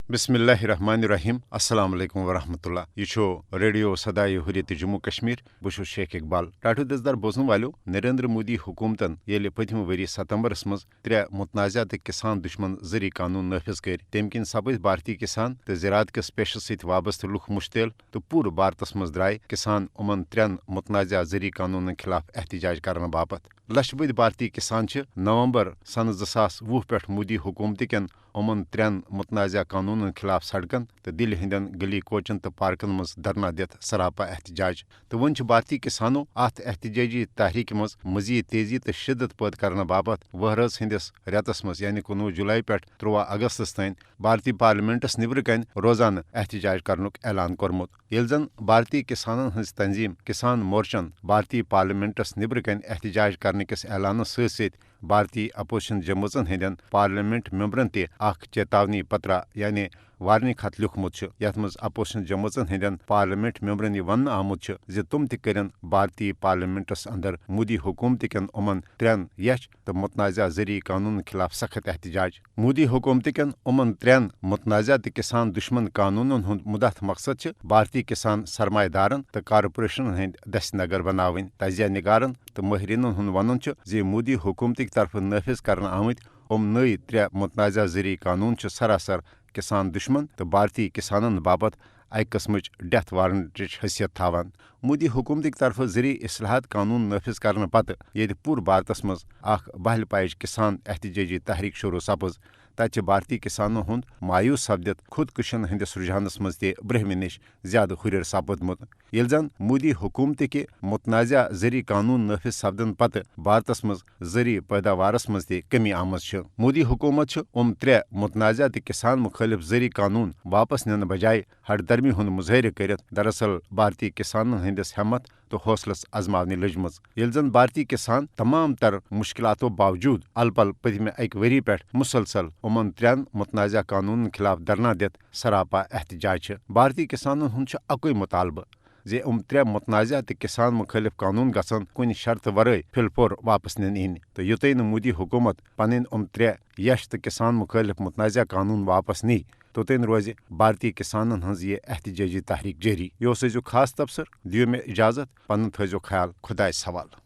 بسم اللہ الرحمن الرحیم السلام علیکم ورحمۃ اللہ یہ ریڈیو صدائے حریت جموں کشمیر بہ شیخ اقبال ٹاٹو دزدار بوزن والو نریندر مودی حکومتن یل پتم وری ستمبرس مز 3 متنازع کسان دشمن زرعی قانون نافذ کر تم کن سپد بھارتی کسان تو زراعت کس پیشس ست وابستہ لکھ مشتعل تو پور بھارتس مز درائے کسان امن 3 متنازع زرعی قانون خلاف احتجاج کرنے باپت لچھ بد بھارتی کسان نومبر سن 2020 پہ مودی حکومت کن امن 3 متنازع قانون خلاف سڑکن تو دلہ ہندین گلی کوچن تو پارکن مز دھرنا دت سراپا احتجاج تو ون بھارتی کسانوں ات احتجاجی تحریک مز مزید تیزی تو شدت پید کرنے باپت وہرز ہندس ریتس مز یعنی 19 جولائی پہ 13 اگستس تین بھارتی پارلیمنٹس نبر کن روزانہ احتجاج کرنک اعلان کورمت یل زن بھارتی کسانن ہز تنظیم کسان مورچن بھارتی پارلیمنٹس نبر کن احتجاج کرنے کس اعلانس ست بھارتی اپوزیشن جماژن ہندین پارلیمنٹ ممبرن تہ اخ چیتاونی پترا یعنی وارننگ خط لیکھمت یت مز اپوزیشن جماژن ہندین پارلیمنٹ ممبرن یہ ون آمت زِ تم تہ کرن بھارتی پارلیمنٹس اندر مودی حکومت کن امن 3 یچھ تو متنازع زرعی قانون خلاف سخت احتجاج مودی حکومت کن امن 3 متنازع تو کسان دشمن قانونن ہند مدت مقصد بھارتی کسان سرمایہ دارن تو کارپوریشنن ہند دست نگر بناون تجزیہ نگارن تو ماہرینن ہند ونن زِ مودی حکومت طرف نافذ کرنے آمت نئی 3 متنازع زرعی قانون سراسر کسان دشمن تو بھارتی کسانن باپت اکہ قسمچ ڈیتھ وارنٹچ حیثیت تھاوان مودی حکومت طرف زرعی اصلاحات قانون نافذ کرنے پتہ یہ پور بھارتس مز اخ بہل پائچ کسان احتجاجی تحریک شروع سپز تت بھارتی کسانوں ہند مایوس سپدت خودکشین ہندس رجحانس مز تہ برہم نش زیادہ ہریر سپودمت یل زن مودی حکومت کہ متنازع زرعی قانون نافذ سپدن پتہ بھارتس مز زرعی پیداوارس مز تہ کمی آمز مودی حکومت 3 متنازع تو کسان مخالف زرعی قانون واپس نن بجائے ہٹ درمی ہند مظاہرہ کرت دراصل بھارتی کسانن ہندس ہمت تو حوصلس ازماونہ لجمز یل زن بھارتی کسان تمام تر مشکلاتوں باوجود الپل پتمہ اکہ وری پہ مسلسل امن 3 متنازع قانون خلاف دھرنا دت سراپا احتجاج بھارتی کسانن ہند اکوئی مطالبہ زِ 3 متنازع تو کسان مخالف قانون گژھن کُنہِ شرط ورٲے فِلپور واپس نِنۍ تہٕ یوٚتانۍ نہٕ مودی حکومت پنٕنۍ 3 یش تہٕ کسان مخالف متنازع قانون واپس نی توٚتانۍ روزِ بھارتی کسانن ہٕنٛز یہ احتجاجی تحریک جاری یہ اوس أزیُک خاص تبصرٕ دِیِو مےٚ اجازت پنُن تھٲیزیو خیال خۄدایس حوالہٕ